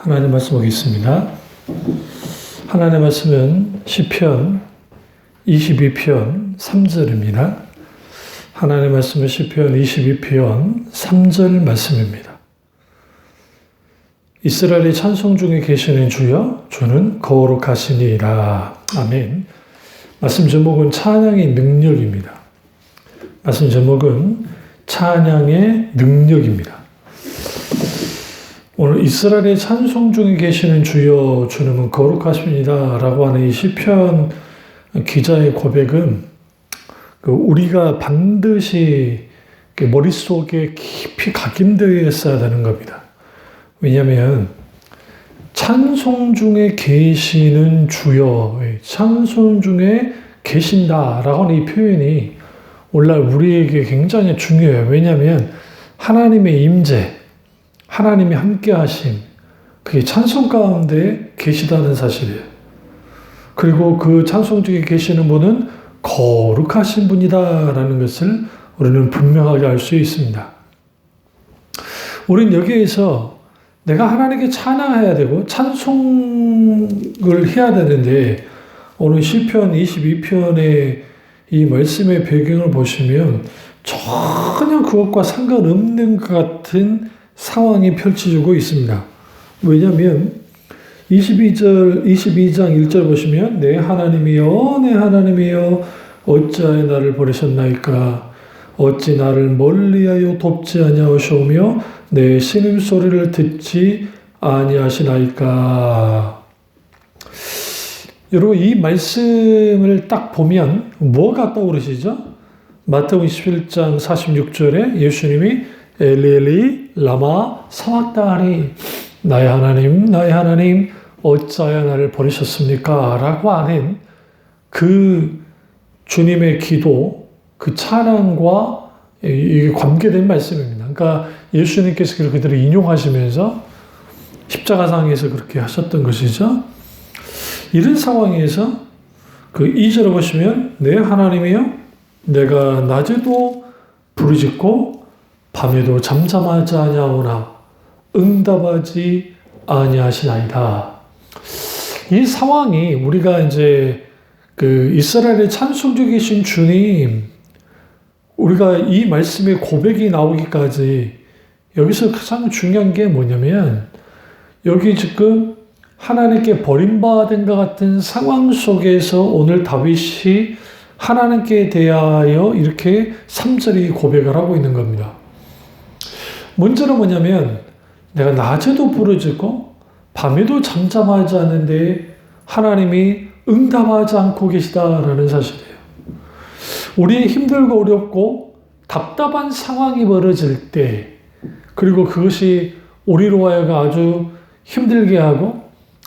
하나님 말씀 보겠습니다. 하나님 말씀은 시편 22편 3절입니다. 하나님 말씀은 시편 22편 3절 말씀입니다. 이스라엘의 찬송 중에 계시는 주여 주는 거룩하시니이다. 아멘. 말씀 제목은 찬양의 능력입니다. 말씀 제목은 찬양의 능력입니다. 오늘 이스라엘의 찬송 중에 계시는 주여 주는 거룩하십니다 라고 하는 이 시편 기자의 고백은 우리가 반드시 머릿속에 깊이 각인되어 있어야 되는 겁니다. 왜냐하면 찬송 중에 계시는 주여, 찬송 중에 계신다라고 하는 이 표현이 오늘날 우리에게 굉장히 중요해요. 왜냐하면 하나님의 임재, 하나님이 함께 하심, 그게 찬송 가운데 계시다는 사실이에요. 그리고 그 찬송 중에 계시는 분은 거룩하신 분이다라는 것을 우리는 분명하게 알 수 있습니다. 우린 여기에서 내가 하나님께 찬양해야 되고 찬송을 해야 되는데 오늘 시편 22편의 이 말씀의 배경을 보시면 전혀 그것과 상관없는 것 같은 상황이 펼쳐지고 있습니다. 왜냐하면 22장 1절 보시면 내 하나님이여 내 하나님이여 어찌하여 나를 버리셨나이까 어찌 나를 멀리하여 돕지 아니하시오며 내 신음소리를 듣지 아니하시나이까. 여러분 이 말씀을 딱 보면 뭐가 떠오르시죠? 마태복음 21장 46절에 예수님이 엘리 라마 사박다니 나의 하나님 어찌하여 나를 버리셨습니까? 라고 하는 그 주님의 기도, 그 찬양과 이게 관계된 말씀입니다. 그러니까 예수님께서 그대로 인용하시면서 십자가상에서 그렇게 하셨던 것이죠. 이런 상황에서 그 2절을 보시면 내 하나님이여 내가 낮에도 부르짖고 밤에도 잠잠하지 아니하오나 응답하지 아니하시나이다. 이 상황이 우리가 이제 그 이스라엘의 찬송 중에 계신 주님, 우리가 이 말씀의 고백이 나오기까지 여기서 가장 중요한 게 뭐냐면 여기 지금 하나님께 버림받은 것 같은 상황 속에서 오늘 다윗이 하나님께 대하여 이렇게 3절이 고백을 하고 있는 겁니다. 문제는 뭐냐면 내가 낮에도 부르짖고 밤에도 잠잠하지 않는데 하나님이 응답하지 않고 계시다라는 사실이에요. 우리의 힘들고 어렵고 답답한 상황이 벌어질 때 그리고 그것이 우리로 하여금 아주 힘들게 하고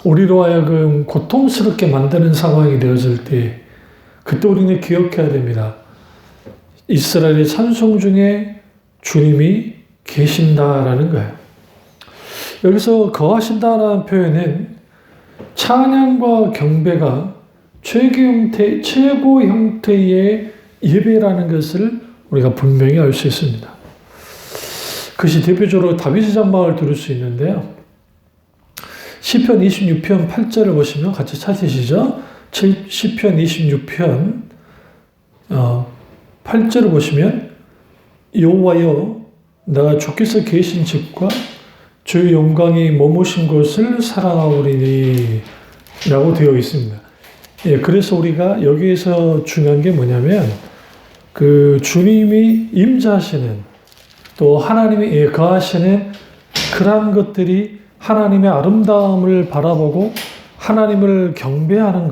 우리로 하여금 고통스럽게 만드는 상황이 되어질 때 그때 우리는 기억해야 됩니다. 이스라엘의 찬송 중에 주님이 계신다라는 거예요. 여기서 거하신다라는 표현은 찬양과 경배가 최고 형태의 예배라는 것을 우리가 분명히 알 수 있습니다. 그것이 대표적으로 다윗의 장막을 들을 수 있는데요. 시편 26편 8절을 보시면 같이 찾으시죠. 시편 26편 8절을 보시면 여호와여 내가 주께서 계신 집과 주의 영광이 머무신 곳을 사랑하오리니 라고 되어 있습니다. 예, 그래서 우리가 여기에서 중요한 게 뭐냐면 그 주님이 임재하시는 또 하나님이 거하시는 그러한 것들이 하나님의 아름다움을 바라보고 하나님을 경배하는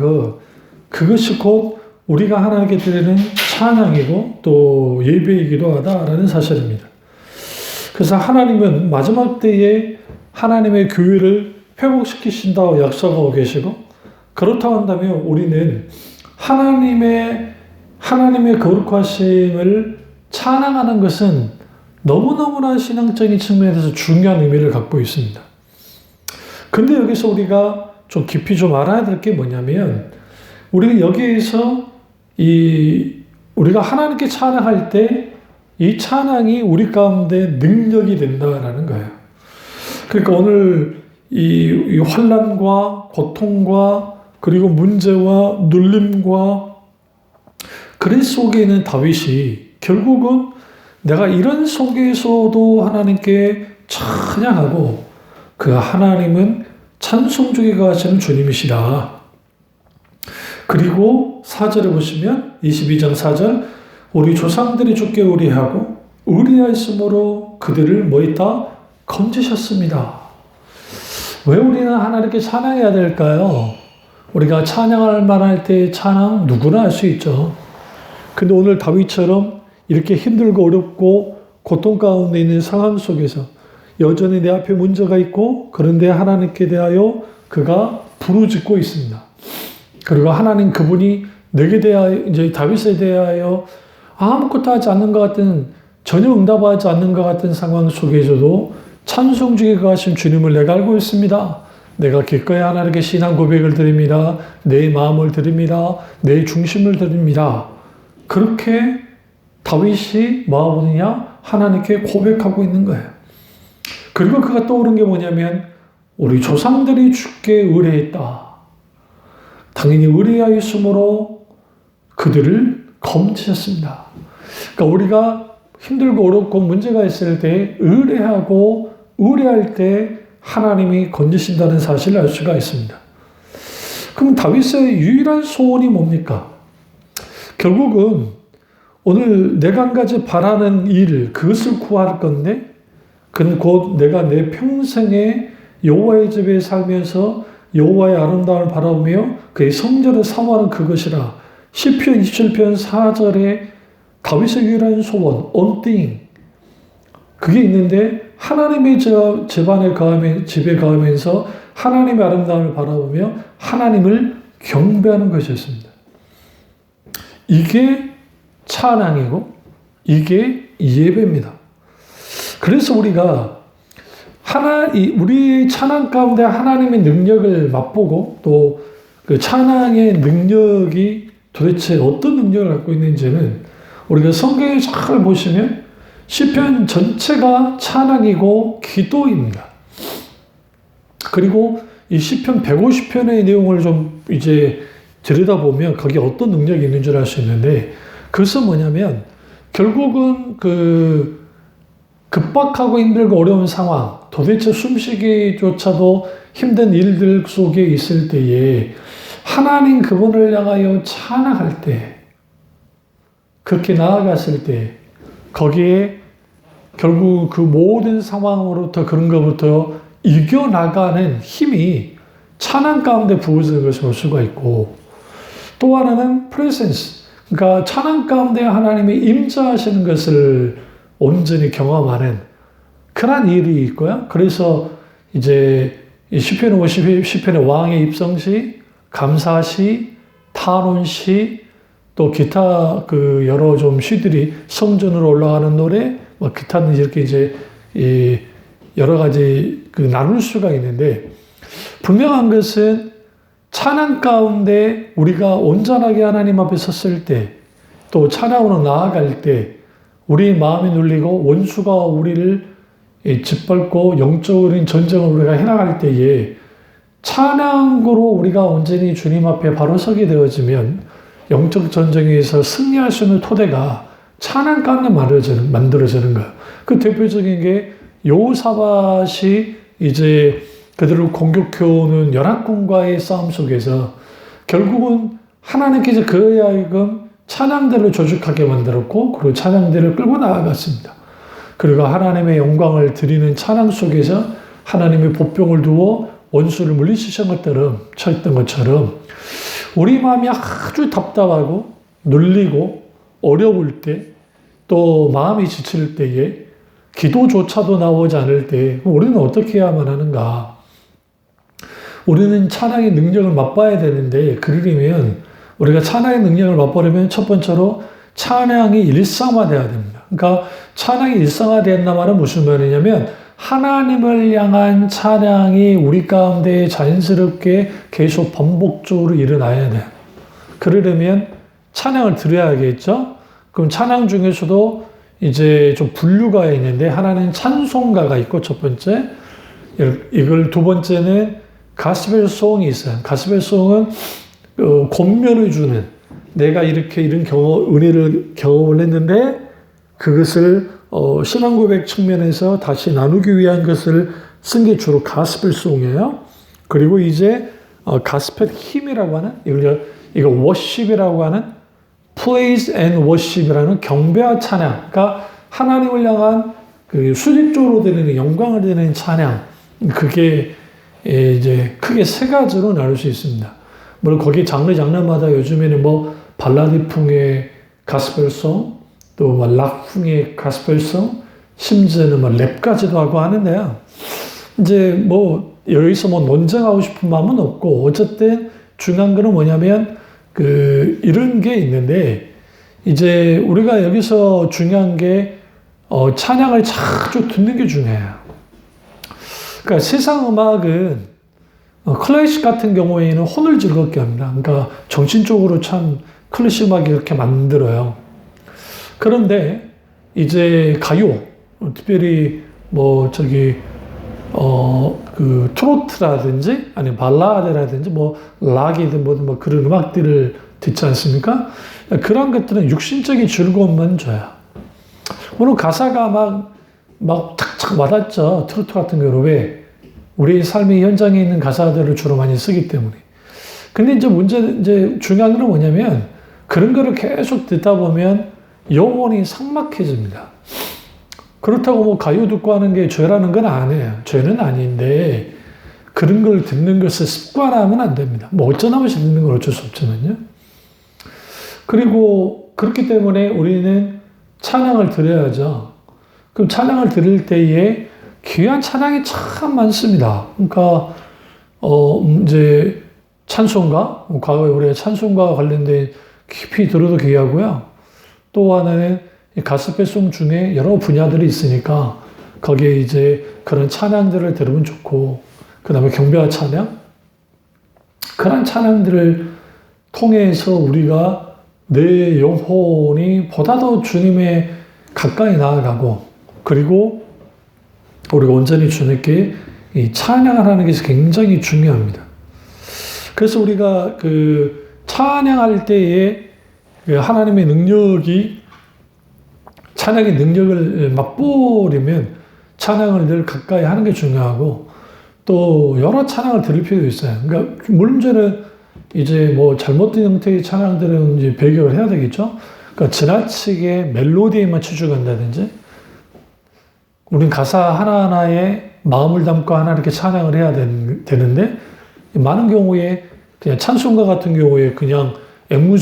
그것이 곧 우리가 하나님께 드리는 찬양이고 또 예배이기도 하다라는 사실입니다. 그래서 하나님은 마지막 때에 하나님의 교회를 회복시키신다고 약속하고 계시고 그렇다고 한다면 우리는 하나님의 거룩하심을 찬양하는 것은 너무너무나 신앙적인 측면에서 중요한 의미를 갖고 있습니다. 근데 여기서 우리가 좀 깊이 좀 알아야 될 게 뭐냐면 우리가 여기에서 우리가 하나님께 찬양할 때 이 찬양이 우리 가운데 능력이 된다라는 거예요. 그러니까 오늘 이 환난과 고통과 그리고 문제와 눌림과 그런 속에 있는 다윗이 결국은 내가 이런 속에서도 하나님께 찬양하고 그 하나님은 찬송 중에 거하시는 주님이시라. 그리고 4절에 보시면 22장 4절 우리 조상들이 주께 의뢰하고 의뢰하였으므로 그들을 뭐했다? 건지셨습니다. 왜 우리는 하나님께 찬양해야 될까요? 우리가 찬양할 만할 때 찬양 누구나 할 수 있죠. 근데 오늘 다윗처럼 이렇게 힘들고 어렵고 고통 가운데 있는 상황 속에서 여전히 내 앞에 문제가 있고 그런데 하나님께 대하여 그가 부르짖고 있습니다. 그리고 하나님 그분이 내게 대하여 이제 다윗에 대하여 아무것도 하지 않는 것 같은 전혀 응답하지 않는 것 같은 상황 속에서도 찬송 중에 거하신 주님을 내가 알고 있습니다. 내가 기꺼이 하나님께 신앙 고백을 드립니다. 내 마음을 드립니다. 내 중심을 드립니다. 그렇게 다윗이 뭐하느냐? 하나님께 고백하고 있는 거예요. 그리고 그가 떠오른 게 뭐냐면 우리 조상들이 주께 의뢰했다. 당연히 의뢰하였으므로 그들을 검지셨습니다. 그러니까 우리가 힘들고 어렵고 문제가 있을 때 의뢰하고 의뢰할 때 하나님이 건지신다는 사실을 알 수가 있습니다. 그럼 다윗의 유일한 소원이 뭡니까? 결국은 오늘 내가 한 가지 바라는 일, 그것을 구할 건데 그는 곧 내가 내 평생에 여호와의 집에 살면서 여호와의 아름다움을 바라보며 그의 성전을 사모하는 그것이라. 시편 27편 4절에 다윗의 유일한 소원, 언띵 그게 있는데 하나님의 집에 거하면서 하나님의 아름다움을 바라보며 하나님을 경배하는 것이었습니다. 이게 찬양이고 이게 예배입니다. 그래서 우리가 우리의 찬양 가운데 하나님의 능력을 맛보고 또 그 찬양의 능력이 도대체 어떤 능력을 갖고 있는지는 우리가 성경에 잘 보시면 시편 전체가 찬양이고 기도입니다. 그리고 이 시편 150편의 내용을 좀 이제 들여다보면 거기에 어떤 능력이 있는 줄 알 수 있는데 그것은 뭐냐면 결국은 그 급박하고 힘들고 어려운 상황, 도대체 숨쉬기조차도 힘든 일들 속에 있을 때에 하나님 그분을 향하여 찬양할 때, 그렇게 나아갔을 때 거기에 결국 그 모든 상황으로부터 그런 것부터 이겨나가는 힘이 찬양 가운데 부어지는 것을 볼 수가 있고 또 하나는 프레센스, 그러니까 찬양 가운데 하나님이 임재하시는 것을 온전히 경험하는 그런 일이 있고요. 그래서 이제 시편 50편의 왕의 입성시, 감사시, 탄원시, 또 기타 그 여러 좀 시들이 성전으로 올라가는 노래, 뭐 기타는 이렇게 이제 여러 가지 그 나눌 수가 있는데 분명한 것은 찬양 가운데 우리가 온전하게 하나님 앞에 섰을 때, 또 찬양으로 나아갈 때 우리 마음이 눌리고 원수가 우리를 짓밟고 영적인 전쟁을 우리가 해나갈 때에 찬양으로 우리가 온전히 주님 앞에 바로 서게 되어지면 영적 전쟁에서 승리할 수 있는 토대가 찬양 가운데 만들어지는 거예요. 그 대표적인 게 여호사밧이 이제 그들을 공격해오는 연합군과의 싸움 속에서 결국은 하나님께서 그에 하여금 찬양대를 조직하게 만들었고 그리고 찬양대를 끌고 나아갔습니다. 그리고 하나님의 영광을 드리는 찬양 속에서 하나님의 보병을 두어 원수를 물리치셨던 것처럼 우리 마음이 아주 답답하고 눌리고 어려울 때, 또 마음이 지칠 때에 기도조차도 나오지 않을 때 우리는 어떻게 해야만 하는가? 우리는 찬양의 능력을 맛봐야 되는데 그러려면 우리가 찬양의 능력을 맛보려면 첫 번째로 찬양이 일상화돼야 됩니다. 그러니까 찬양이 일상화된다 말은 무슨 말이냐면 하나님을 향한 찬양이 우리 가운데 자연스럽게 계속 반복적으로 일어나야 돼요. 그러려면 찬양을 드려야겠죠? 그럼 찬양 중에서도 이제 좀 분류가 있는데 하나는 찬송가가 있고 첫 번째, 이걸 두 번째는 가스펠송이 있어요. 가스펠송은 권면을 주는, 내가 이렇게 이런 은혜를 경험을 했는데 그것을 신앙 고백 측면에서 다시 나누기 위한 것을 쓴 게 주로 가스펠송이에요. 그리고 이제 가스펠 힘이라고 하는, 이거 워십이라고 하는 praise and worship이라는 경배와 찬양, 그러니까 하나님을 향한 그 수직적으로 드리는 영광을 드리는 찬양, 그게 이제 크게 세 가지로 나눌 수 있습니다. 물론 거기 장르마다 요즘에는 뭐 발라드풍의 가스펠송, 또 락풍의 가스펠송, 심지어는 뭐 랩까지도 하고 하는데요. 이제 뭐 여기서 뭐 논쟁하고 싶은 마음은 없고, 어쨌든 중요한 거는 뭐냐면 이런 게 있는데, 이제 우리가 여기서 중요한 게 찬양을 자주 듣는 게 중요해요. 그러니까 세상 음악은 클래식 같은 경우에는 혼을 즐겁게 합니다. 그러니까 정신적으로 참 클래식 음악이 그렇게 만들어요. 그런데 이제 가요, 특별히 뭐 트로트라든지 아니면 발라드라든지 뭐 락이든 뭐 그런 음악들을 듣지 않습니까? 그런 것들은 육신적인 즐거움만 줘요. 물론 가사가 막 탁탁 와닿죠. 트로트 같은 경우는 왜? 우리의 삶의 현장에 있는 가사들을 주로 많이 쓰기 때문에. 근데 이제 중요한 건 뭐냐면, 그런 거를 계속 듣다 보면 영혼이 삭막해집니다. 그렇다고 뭐 가요 듣고 하는 게 죄라는 건 아니에요. 죄는 아닌데, 그런 걸 듣는 것을 습관하면 안 됩니다. 뭐 어쩌나 한번씩 듣는 건 어쩔 수 없지만요. 그리고 그렇기 때문에 우리는 찬양을 드려야죠. 그럼 찬양을 드릴 때에 귀한 찬양이 참 많습니다. 그러니까 이제 찬송가, 과거에 우리가 찬송가와 관련된 깊이 들어도 귀하고요. 또 하나는 가스펠송 중에 여러 분야들이 있으니까 거기에 이제 그런 찬양들을 들으면 좋고, 그 다음에 경배와 찬양, 그런 찬양들을 통해서 우리가 내 영혼이 보다 더 주님에 가까이 나아가고, 그리고 우리가 온전히 주님께 이 찬양을 하는 것이 굉장히 중요합니다. 그래서 우리가 찬양할 때에 하나님의 능력이, 찬양의 능력을 맛보려면 찬양을 늘 가까이 하는 게 중요하고, 또 여러 찬양을 들을 필요도 있어요. 그러니까 문제는 이제 뭐 잘못된 형태의 찬양들은 이제 배격을 해야 되겠죠. 그러니까 지나치게 멜로디에만 치중한다든지, 우린 가사 하나하나에 마음을 담고 하나 이렇게 찬양을 해야 되는데, 많은 경우에 그냥 찬송가 같은 경우에 그냥 앵무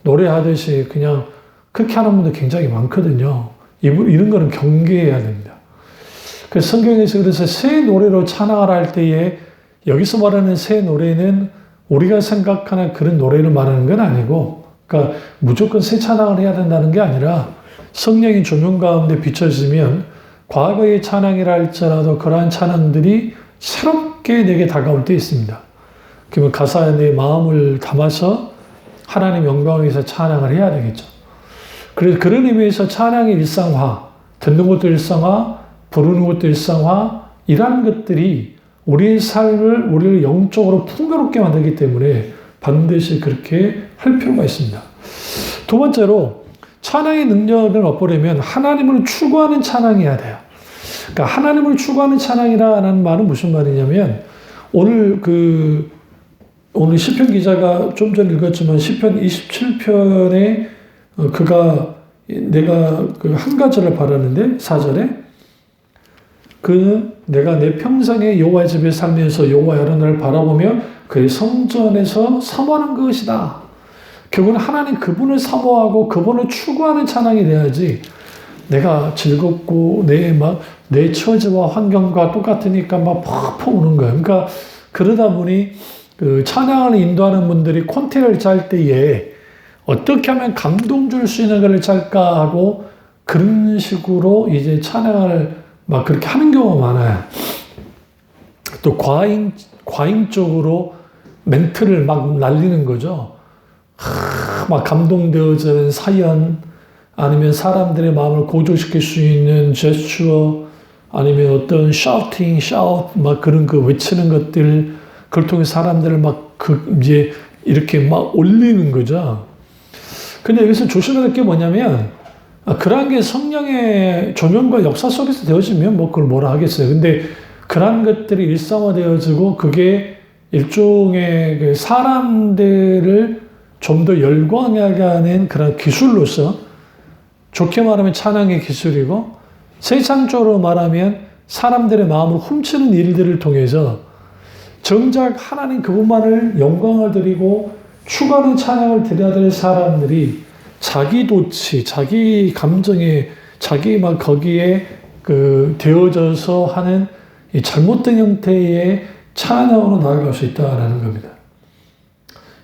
노래하듯이 그냥 그렇게 하는 분들 굉장히 많거든요. 이런 거는 경계해야 됩니다. 그래서 성경에서 그래서 새 노래로 찬양을 할 때에, 여기서 말하는 새 노래는 우리가 생각하는 그런 노래를 말하는 건 아니고, 그러니까 무조건 새 찬양을 해야 된다는 게 아니라, 성령의 조명 가운데 비춰지면 과거의 찬양이라 할지라도 그러한 찬양들이 새롭게 내게 다가올 때 있습니다. 그러면 가사에 내 마음을 담아서 하나님 영광을 위해서 찬양을 해야 되겠죠. 그래서 그런 의미에서 찬양의 일상화, 듣는 것도 일상화, 부르는 것도 일상화, 이러한 것들이 우리의 삶을, 우리를 영적으로 풍요롭게 만들기 때문에 반드시 그렇게 할 필요가 있습니다. 두 번째로, 찬양의 능력을 맛보려면 하나님을 추구하는 찬양이어야 돼요. 그러니까 하나님을 추구하는 찬양이라는 말은 무슨 말이냐면, 오늘 시편 기자가 좀 전에 읽었지만 시편 27편에 내가 한 가지를 바라는데 4절에 그는 내가 내 평생에 여호와의 집에 살면서 여호와 여러 날을 바라보며 그의 성전에서 사모하는 것이다. 결국은 하나님 그분을 사모하고 그분을 추구하는 찬양이 돼야지, 내가 즐겁고 내 처지와 환경과 똑같으니까 막 펑펑 우는 거예요. 그러니까 그러다 보니 찬양을 인도하는 분들이 콘텐츠를 짤 때에 어떻게 하면 감동 줄 수 있는 것을 짤까 하고 그런 식으로 이제 찬양을 막 그렇게 하는 경우가 많아요. 또 과잉적으로 멘트를 막 날리는 거죠. 막 감동되어지는 사연, 아니면 사람들의 마음을 고조시킬 수 있는 제스처, 아니면 어떤 샤우팅, 막 그런 그 외치는 것들, 그걸 통해 사람들을 이제 이렇게 막 올리는 거죠. 근데 여기서 조심해야 될 게 뭐냐면, 그러한 게 성령의 조명과 역사 속에서 되어지면 뭐 그걸 뭐라 하겠어요. 근데 그러한 것들이 일상화되어지고 그게 일종의 그 사람들을 좀 더 열광하게 하는 그런 기술로서, 좋게 말하면 찬양의 기술이고, 세상적으로 말하면 사람들의 마음을 훔치는 일들을 통해서 정작 하나님 그분만을 영광을 드리고 추가하는 찬양을 드려야 될 사람들이 자기 도치, 자기 감정에, 자기 막 거기에 되어져서 하는 이 잘못된 형태의 찬양으로 나아갈 수 있다라는 겁니다.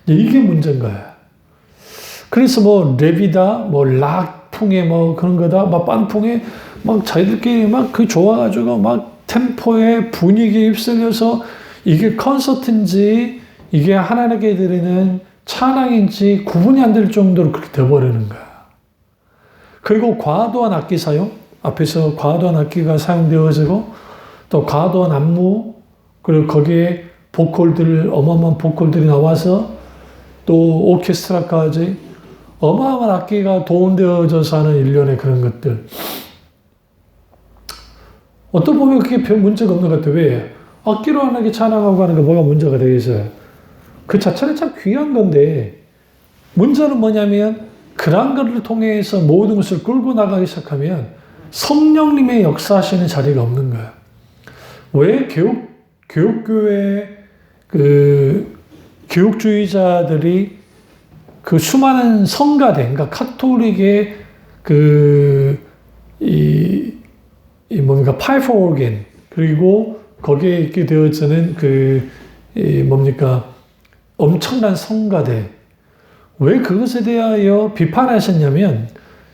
이게 문제인 거예요. 그래서 뭐 랩이다, 뭐 락풍에 뭐 그런 거다, 막 빤풍에 막 자기들끼리 막 그 좋아가지고 막 템포에 분위기에 휩쓸려서 이게 콘서트인지 이게 하나님께 드리는 찬양인지 구분이 안 될 정도로 그렇게 되어버리는 거야. 그리고 과도한 악기 사용, 앞에서 과도한 악기가 사용되어지고 또 과도한 안무, 그리고 거기에 어마어마한 보컬들이 나와서 또 오케스트라까지 어마어마한 악기가 동원되어져서 하는 일련의 그런 것들. 어떤 보면 그게 별 문제가 없는 것 같아요. 왜? 악기로 하는 게 찬양하고 하는 게 뭐가 문제가 되겠어요? 그 자체는 참 귀한 건데, 문제는 뭐냐면, 그런 것을 통해서 모든 것을 끌고 나가기 시작하면 성령님의 역사하시는 자리가 없는 거예요. 왜 교육교회 교육주의자들이 그 수많은 성가대, 그러니까 카톨릭의 파이프 오르겐, 그리고 거기에 있게 되어지는 엄청난 성가대. 왜 그것에 대하여 비판하셨냐면,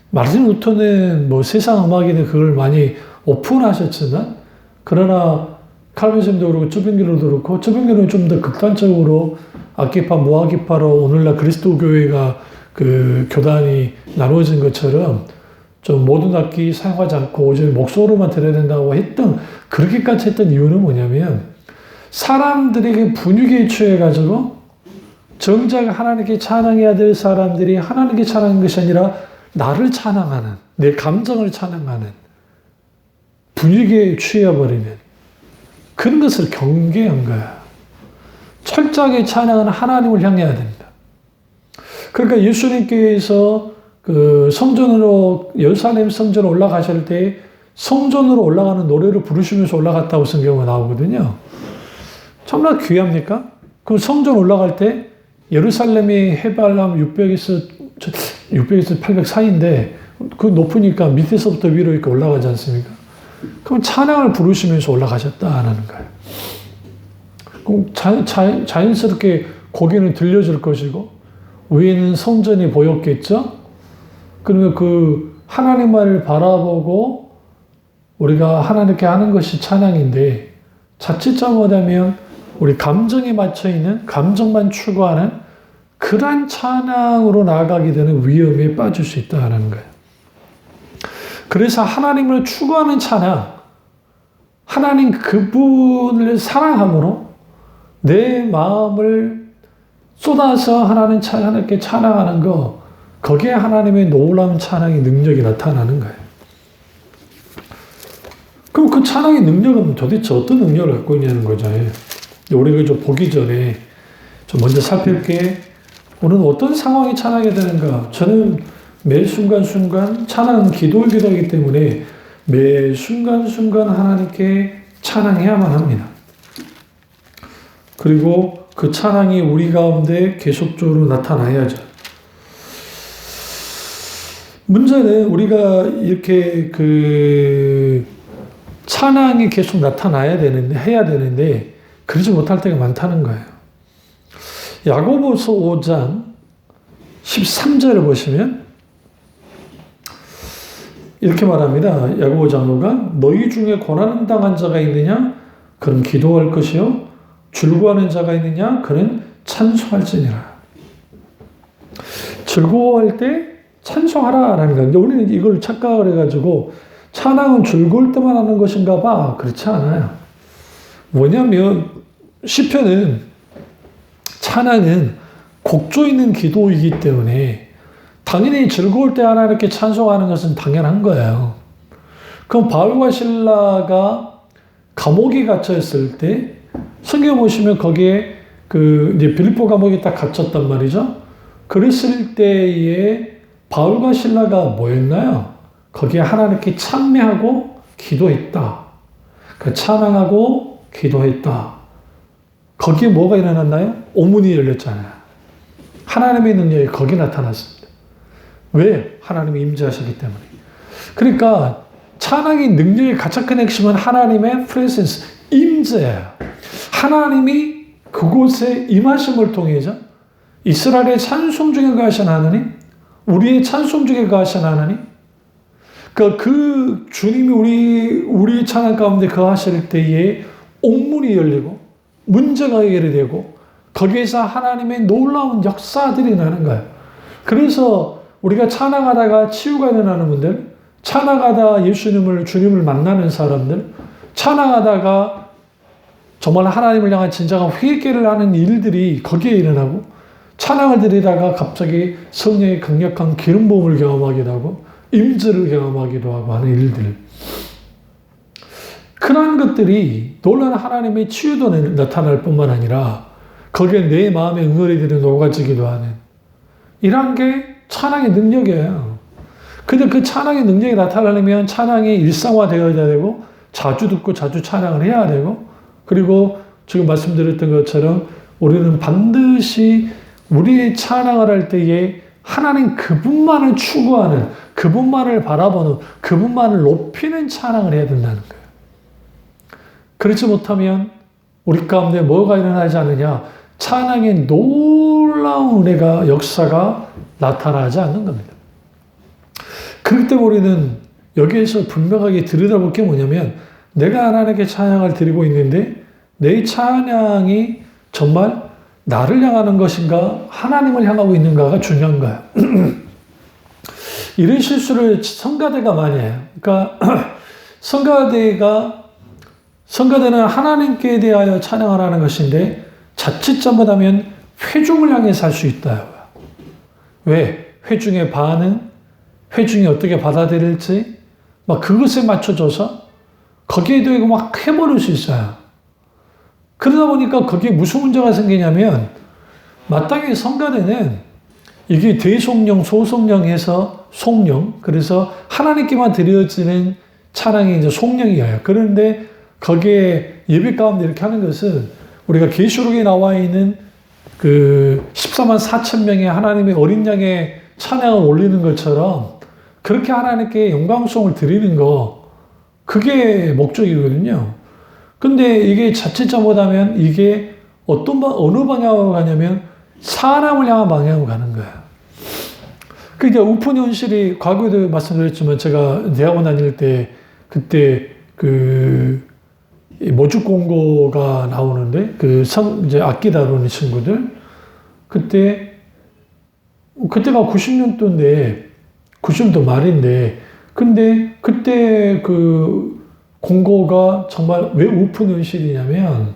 마르틴 루터는 뭐 세상 음악에는 그걸 많이 오픈하셨지만, 그러나 칼빈즘도 그렇고 쭈빙기로도 그렇고, 쭈빙기로는 좀 더 극단적으로 악기파, 무악기파로 오늘날 그리스도 교회가 교단이 나누어진 것처럼 좀 모든 악기 사용하지 않고 오직 목소리만 들어야 된다고 그렇게까지 했던 이유는 뭐냐면, 사람들에게 분위기에 취해가지고 정작 하나님께 찬양해야 될 사람들이 하나님께 찬양하는 것이 아니라 나를 찬양하는, 내 감정을 찬양하는 분위기에 취해버리는 그런 것을 경계한 거야. 철저하게 찬양하는 하나님을 향해야 됩니다. 그러니까 예수님께서 성전으로, 예루살렘 성전 올라가실 때 성전으로 올라가는 노래를 부르시면서 올라갔다고 성경에 나오거든요. 정말 귀합니까? 그럼 성전 올라갈 때 예루살렘이 해발하면 600에서 800 사이인데 그 높으니까 밑에서부터 위로 이렇게 올라가지 않습니까? 그럼 찬양을 부르시면서 올라가셨다는 거예요. 그럼 자연스럽게 고개는 들려줄 것이고 위에는 성전이 보였겠죠? 그러면 하나님만을 바라보고 우리가 하나님께 하는 것이 찬양인데, 자칫 잘못하면 우리 감정에 맞춰있는, 감정만 추구하는 그러한 찬양으로 나아가게 되는 위험에 빠질 수 있다는 거예요. 그래서 하나님을 추구하는 찬양, 하나님 그분을 사랑함으로 내 마음을 쏟아서 하나님께 찬양하는 거, 거기에 하나님의 놀라운 찬양의 능력이 나타나는 거예요. 그럼 그 찬양의 능력은 도대체 어떤 능력을 갖고 있냐는 거죠. 우리가 좀 보기 전에 좀 먼저 살필 게, 우리는 어떤 상황이 찬양이 되는가. 저는 매 순간순간 찬양은 기도이기 때문에 매 순간순간 하나님께 찬양해야만 합니다. 그리고 그 찬양이 우리 가운데 계속적으로 나타나야죠. 문제는 우리가 이렇게 찬양이 계속 나타나야 되는데, 해야 되는데, 그러지 못할 때가 많다는 거예요. 야고보서 5장 13절을 보시면 이렇게 말합니다. 야고보 장로가 너희 중에 고난 당한 자가 있느냐? 그는 기도할 것이요. 즐거워하는 자가 있느냐? 그는 찬송할지니라. 즐거워할 때 찬송하라라는 거예요. 우리는 이걸 착각을 해가지고 찬양은 즐거울 때만 하는 것인가 봐. 그렇지 않아요. 뭐냐면 시편은 찬양은 곡조 있는 기도이기 때문에 당연히 즐거울 때 하나님께 찬송하는 것은 당연한 거예요. 그럼 바울과 신라가 감옥에 갇혀 있을 때 성경 보시면 거기에 이제 빌립보 감옥에 딱 갇혔단 말이죠. 그랬을 때에 바울과 신라가 뭐였나요? 거기에 하나님께 찬미하고 기도했다. 찬양하고 기도했다. 거기에 뭐가 일어났나요? 오문이 열렸잖아요. 하나님의 능력이 거기 나타났습니다. 왜? 하나님이 임재하시기 때문에. 그러니까 찬양의 능력의 가장 큰 핵심은 하나님의 프레센스, 임재예요. 하나님이 그곳에 임하심을 통해서 이스라엘의 찬송 중에 거하신 하나님, 우리의 찬송 중에 거하신 하나님, 그 주님이 우리 찬양 가운데 거하실 때에 옥문이 열리고 문제가 해결이 되고 거기에서 하나님의 놀라운 역사들이 나는 거예요. 그래서 우리가 찬양하다가 치유가 일어나는 분들, 찬양하다 주님을 만나는 사람들, 찬양하다가 정말 하나님을 향한 진정한 회개를 하는 일들이 거기에 일어나고, 찬양을 드리다가 갑자기 성령의 강력한 기름 부음을 경험하기도 하고 임재를 경험하기도 하고 하는 일들, 그러한 것들이 놀라운 하나님의 치유도 나타날 뿐만 아니라 거기에 내 마음의 응어리들이 녹아지기도 하는 이런 게 찬양의 능력이에요. 근데 그 찬양의 능력이 나타나려면 찬양이 일상화되어야 되고 자주 듣고 자주 찬양을 해야 되고, 그리고 지금 말씀드렸던 것처럼 우리는 반드시 우리의 찬양을 할 때에 하나님 그분만을 추구하는, 그분만을 바라보는, 그분만을 높이는 찬양을 해야 된다는 거예요. 그렇지 못하면 우리 가운데 뭐가 일어나지 않느냐? 찬양의 놀라운 은혜가, 역사가 나타나지 않는 겁니다. 그렇기 때문에 우리는 여기에서 분명하게 들여다볼 게 뭐냐면, 내가 하나님께 찬양을 드리고 있는데 내 찬양이 정말 나를 향하는 것인가 하나님을 향하고 있는가가 중요한 거야. 이런 실수를 성가대가 많이 해요. 그러니까 성가대는 하나님께 대하여 찬양을 하는 것인데 자칫 잘못하면 회중을 향해 살 수 있다. 왜? 회중의 반응, 회중이 어떻게 받아들일지 막 그것에 맞춰줘서 거기에 대해 막 해버릴 수 있어요. 그러다 보니까 거기에 무슨 문제가 생기냐면, 마땅히 성가대는 이게 대속령, 소속령 해서 속령, 그래서 하나님께만 드려지는 찬양이 이제 속령이에요. 그런데 거기에 예배 가운데 이렇게 하는 것은 우리가 계시록에 나와 있는 그 14만 4천 명의 하나님의 어린 양의 찬양을 올리는 것처럼 그렇게 하나님께 영광송을 드리는 거, 그게 목적이거든요. 근데 이게 자칫 잘못하면 이게 어느 방향으로 가냐면 사람을 향한 방향으로 가는 거예요. 그러니까 우픈 현실이, 과거에도 말씀드렸지만 제가 대학원 다닐 때 그때 모주 공고가 나오는데 이제 악기 다루는 친구들, 그때가 90년도인데 90년도 말인데, 근데 그때 공고가 정말 왜 오픈 현실이냐면,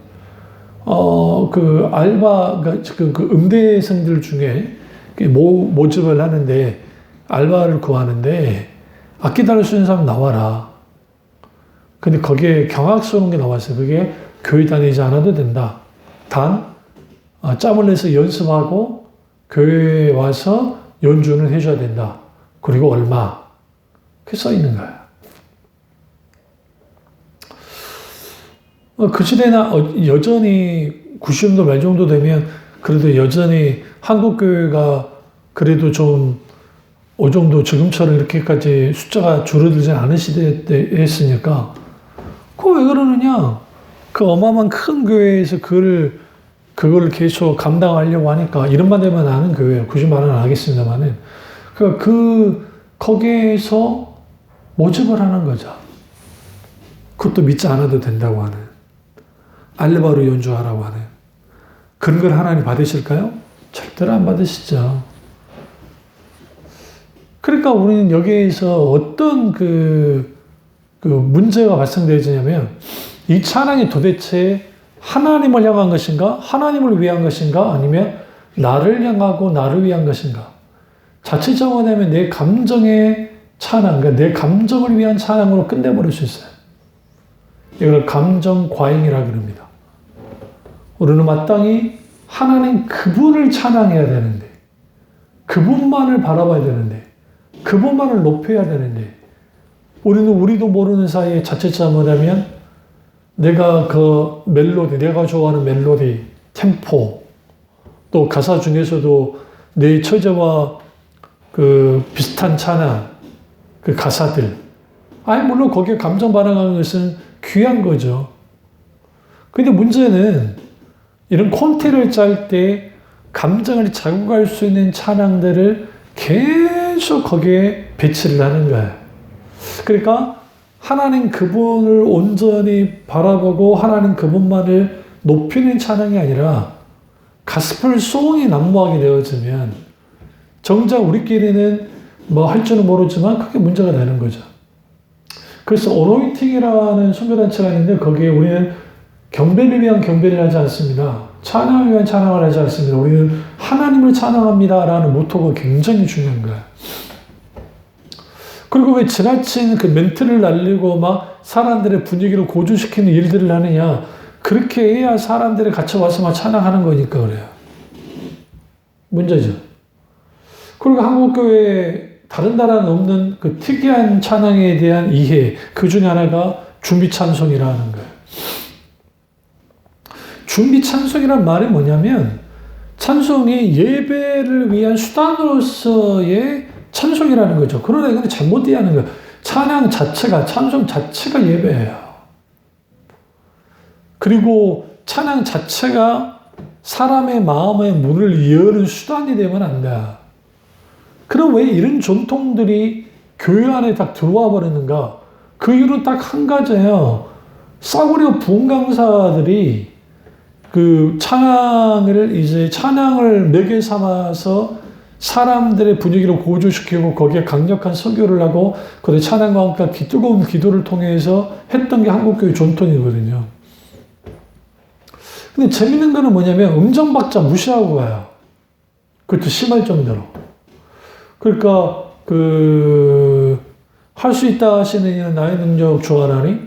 음대생들 중에 모집을 하는데, 알바를 구하는데, 악기 다룰 수 있는 사람 나와라. 근데 거기에 경악스러운 게 나왔어요. 그게 교회 다니지 않아도 된다. 단, 짬을 내서 연습하고 교회에 와서 연주는 해줘야 된다. 그리고 얼마. 그게 써 있는 거야. 그 시대나 여전히 90년도 말 정도 되면 그래도 여전히 한국교회가 그래도 좀 어느 정도 지금처럼 이렇게까지 숫자가 줄어들지 않은 시대에 했으니까, 그거 왜 그러느냐? 그 어마어마한 큰 교회에서 그걸 계속 감당하려고 하니까, 이름만 되면 아는 교회예요. 굳이 말은 안 하겠습니다만은. 거기에서 모집을 하는 거죠. 그것도 믿지 않아도 된다고 하는, 알바로 연주하라고 하는, 그런 걸 하나님 받으실까요? 절대로 안 받으시죠. 그러니까 우리는 여기에서 어떤 그 문제가 발생되냐면 이 찬양이 도대체 하나님을 향한 것인가? 하나님을 위한 것인가? 아니면 나를 향하고 나를 위한 것인가? 자칫 잘못하면 내 감정의 찬양, 그러니까 내 감정을 위한 찬양으로 끝내버릴 수 있어요. 이걸 감정 과잉이라 그럽니다. 우리는 마땅히 하나님 그분을 찬양해야 되는데, 그분만을 바라봐야 되는데, 그분만을 높여야 되는데, 우리는 우리도 모르는 사이에 자칫 잘못하면 내가 그 멜로디, 내가 좋아하는 멜로디, 템포, 또 가사 중에서도 내 처제와 그 비슷한 찬양, 그 가사들. 아니, 물론 거기에 감정 반응하는 것은 귀한 거죠. 근데 문제는 이런 콘티를 짤 때 감정을 자극할 수 있는 찬양들을 계속 거기에 배치를 하는 거예요. 그러니까 하나님 그분을 온전히 바라보고 하나님 그분만을 높이는 찬양이 아니라 가스펠 송이 난무하게 되어지면 정작 우리끼리는 뭐 할 줄은 모르지만 크게 문제가 되는 거죠. 그래서 어노인팅이라는 선교단체가 있는데 거기에 우리는 경배를 위한 경배를 하지 않습니다. 찬양을 위한 찬양을 하지 않습니다. 우리는 하나님을 찬양합니다라는 모토가 굉장히 중요한 거예요. 그리고 왜 지나친 그 멘트를 날리고 막 사람들의 분위기를 고조시키는 일들을 하느냐. 그렇게 해야 사람들이 같이 와서 막 찬양하는 거니까 그래요. 문제죠. 그리고 한국교회에 다른 나라는 없는 그 특이한 찬양에 대한 이해, 그 중에 하나가 준비 찬송이라는 거예요. 준비 찬송이란 말이 뭐냐면 찬송이 예배를 위한 수단으로서의 찬송이라는 거죠. 그러나 이건 잘못 이해하는 거예요. 찬양 자체가, 찬송 자체가 예배예요. 그리고 찬양 자체가 사람의 마음의 문을 여는 수단이 되면 안 돼. 그럼 왜 이런 전통들이 교회 안에 딱 들어와 버리는가? 그 이유는 딱 한 가지예요. 싸구려 부흥 강사들이 그 찬양을 매개 삼아서 사람들의 분위기를 고조시키고 거기에 강력한 설교를 하고 거기에 찬양과 함께 뜨거운 기도를 통해서 했던 게 한국교회 전통이거든요. 근데 재밌는 거는 뭐냐면 음정박자 무시하고 가요. 그것도 심할 정도로. 그러니까 할 수 있다 하시는 이는 나의 능력 주 하나니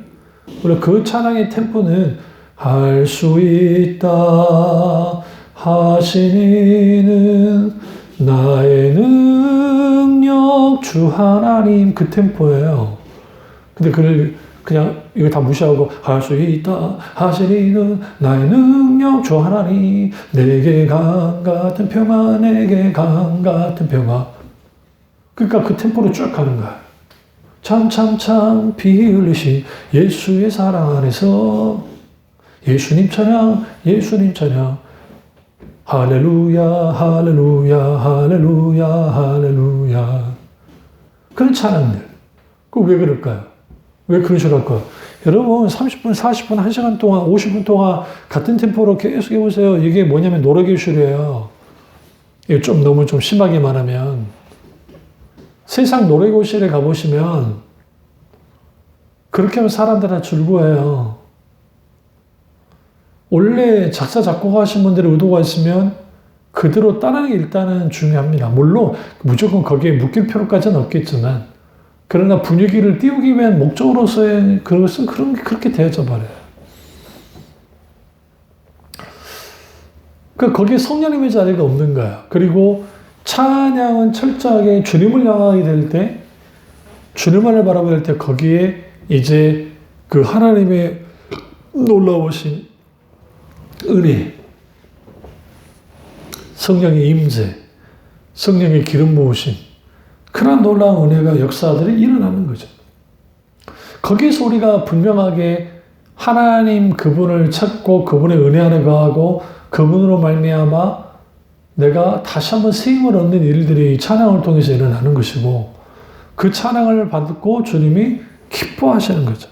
원래 그 찬양의 템포는 할 수 있다 하시는 나의 능력 주 하나님 그 템포예요. 근데 그냥 이거 다 무시하고 할 수 있다 하시는 나의 능력 주 하나님 내게 강 같은 평화 내게 강 같은 평화. 그러니까 그 템포로 쭉 가는 거야. 참참참 피 흘리신 예수의 사랑 안에서 예수님 찬양 예수님 찬양 할렐루야 할렐루야 할렐루야 할렐루야. 그런 찬양들. 그거 왜 그럴까요? 왜 그런 식으로 할까요? 여러분 30분 40분 1시간 동안 50분 동안 같은 템포로 계속 해보세요. 이게 뭐냐면 노래교실이에요. 이게 너무 심하게 말하면 세상 노래교실에 가보시면 그렇게 하면 사람들은 즐거워해요. 원래 작사 작곡 하신 분들의 의도가 있으면 그대로 따르는 게 일단은 중요합니다. 물론 무조건 거기에 묶일 필요까지는 없겠지만 그러나 분위기를 띄우기 위한 목적으로서의 그것은 그렇게 되어져 버려요. 그러니까 거기에 성령님의 자리가 없는 거야. 그리고 찬양은 철저하게 주님을 향하게 될 때, 주님만을 바라볼 때 거기에 이제 그 하나님의 놀라우신 은혜, 성령의 임재, 성령의 기름 부으심, 그런 놀라운 은혜가 역사들이 일어나는 거죠. 거기에서 우리가 분명하게 하나님 그분을 찾고 그분의 은혜 안에 거하고 그분으로 말미암아 내가 다시 한번 새 힘을 얻는 일들이 찬양을 통해서 일어나는 것이고 그 찬양을 받고 주님이 기뻐하시는 거죠.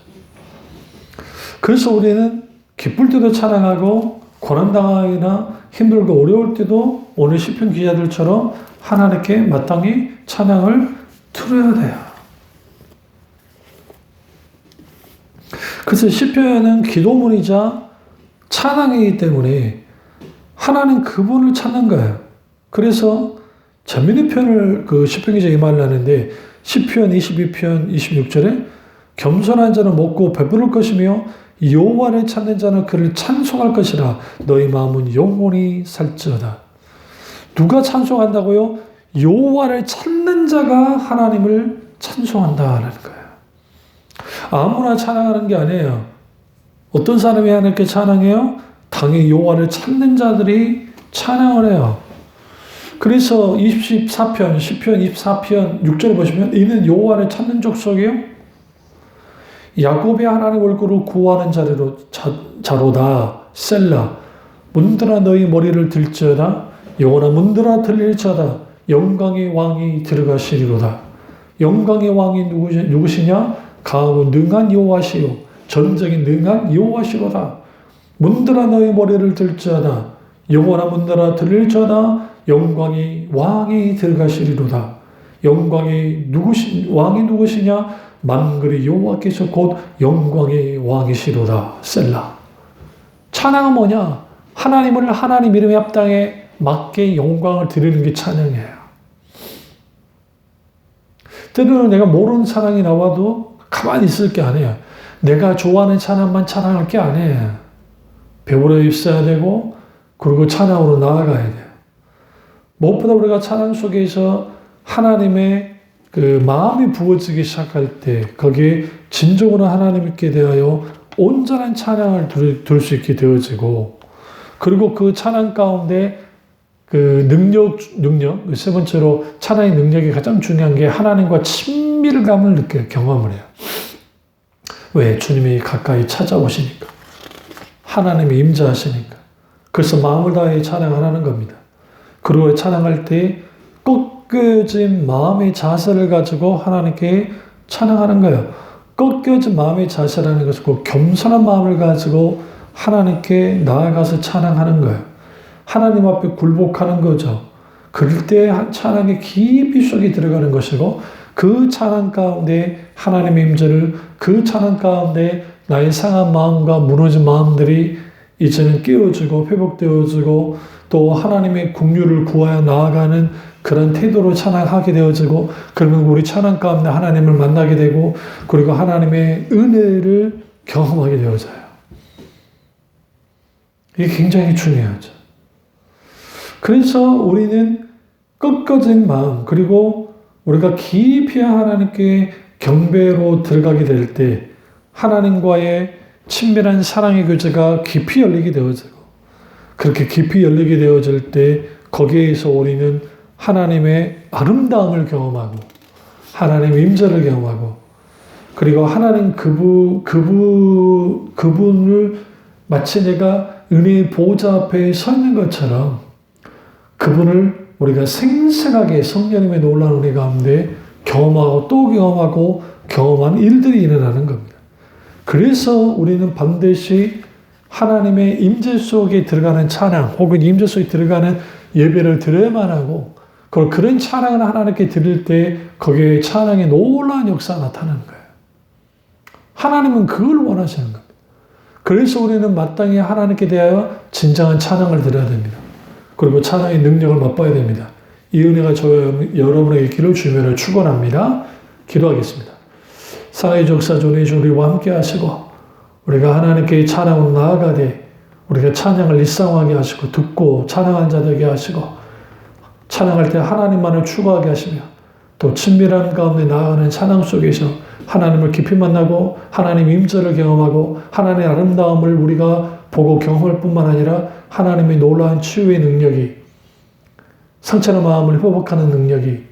그래서 우리는 기쁠 때도 찬양하고 고난당하거나 힘들고 어려울 때도 오늘 시편 기자들처럼 하나님께 마땅히 찬양을 드려야 돼요. 그래서 시편은 기도문이자 찬양이기 때문에 하나님 그분을 찾는 거예요. 그래서 재미있는 표현을 시편 기자가 이 말을 하는데 시편 22편 26절에 겸손한 자는 먹고 배부를 것이며 여호와를 찾는 자는 그를 찬송할 것이라 너희 마음은 영원히 살지어다. 누가 찬송한다고요? 여호와를 찾는 자가 하나님을 찬송한다라는 거예요. 아무나 찬양하는 게 아니에요. 어떤 사람이 하나님께 찬양해요? 당연히 여호와를 찾는 자들이 찬양을 해요. 그래서 24편, 시편 24편 6절에 보시면 이는 여호와를 찾는 족속이요 야곱의 하나님 얼굴을 구하는 자로다. 셀라. 문들아 너희 머리를 들지어다. 영원한 문들아 들릴지어다. 영광의 왕이 들어가시리로다. 영광의 왕이 누구시냐? 강하고 능한 여호와시요 전적인 능한 여호와시로다. 문들아 너희 머리를 들지어다. 영원한 문들아 들릴지어다. 영광의 왕이 들어가시리로다. 영광의 왕이 누구시냐? 만군의 여호와께서 곧 영광의 왕이시로다. 셀라. 찬양은 뭐냐? 하나님을 하나님 이름에 합당에 맞게 영광을 드리는 게 찬양이에요. 때로는 내가 모르는 찬양이 나와도 가만히 있을 게 아니에요. 내가 좋아하는 찬양만 찬양할 게 아니에요. 배우러 있어야 되고 그리고 찬양으로 나아가야 돼요. 무엇보다 우리가 찬양 속에서 하나님의 마음이 부어지기 시작할 때 거기에 진정으로 하나님께 대하여 온전한 찬양을 들 수 있게 되어지고 그리고 그 찬양 가운데 능력 세 번째로 찬양의 능력이 가장 중요한 게 하나님과 친밀감을 느껴요. 경험을 해요. 왜? 주님이 가까이 찾아오시니까. 하나님이 임재하시니까. 그래서 마음을 다해 찬양을 하는 겁니다. 그리고 찬양할 때 꺾여진 마음의 자세를 가지고 하나님께 찬양하는 거예요. 꺾여진 마음의 자세라는 것은 그 겸손한 마음을 가지고 하나님께 나아가서 찬양하는 거예요. 하나님 앞에 굴복하는 거죠. 그럴 때 찬양의 깊이 속에 들어가는 것이고 그 찬양 가운데 하나님의 임재를 그 찬양 가운데 나의 상한 마음과 무너진 마음들이 이제는 깨어지고 회복되어지고 또 하나님의 긍휼을 구하여 나아가는 그런 태도로 찬양하게 되어지고 그러면 우리 찬양 가운데 하나님을 만나게 되고 그리고 하나님의 은혜를 경험하게 되어져요. 이게 굉장히 중요하죠. 그래서 우리는 꺾어진 마음 그리고 우리가 깊이 하나님께 경배로 들어가게 될 때 하나님과의 친밀한 사랑의 교제가 깊이 열리게 되어지고 그렇게 깊이 열리게 되어질 때 거기에서 우리는 하나님의 아름다움을 경험하고 하나님의 임재를 경험하고 그리고 하나님 그분을 마치 내가 은혜의 보좌 앞에 서 있는 것처럼 그분을 우리가 생생하게 성령님의 놀라운 은혜 가운데 경험하고 또 경험하고 경험한 일들이 일어나는 겁니다. 그래서 우리는 반드시 하나님의 임재 속에 들어가는 찬양 혹은 임재 속에 들어가는 예배를 드려야만 하고 그런 찬양을 하나님께 드릴 때 거기에 찬양의 놀라운 역사가 나타나는 거예요. 하나님은 그걸 원하시는 겁니다. 그래서 우리는 마땅히 하나님께 대하여 진정한 찬양을 드려야 됩니다. 그리고 찬양의 능력을 맛봐야 됩니다. 이 은혜가 저와 여러분에게 있기를 주님으로 축원합니다. 기도하겠습니다. 사랑의 역사 존의 주 우리와 함께 하시고 우리가 하나님께 찬양으로 나아가되 우리가 찬양을 일상화하게 하시고 듣고 찬양한 자 되게 하시고 찬양할 때 하나님만을 추구하게 하시며 또 친밀한 가운데 나아가는 찬양 속에서 하나님을 깊이 만나고 하나님 임재를 경험하고 하나님의 아름다움을 우리가 보고 경험할 뿐만 아니라 하나님의 놀라운 치유의 능력이 상처난 마음을 회복하는 능력이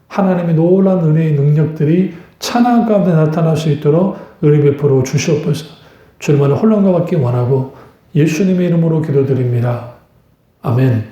하나님의 놀라운 은혜의 능력들이 찬양 가운데 나타날 수 있도록 은혜 베풀어 주시옵소서. 주님만의 혼란과 받기 원하고 예수님의 이름으로 기도드립니다. 아멘.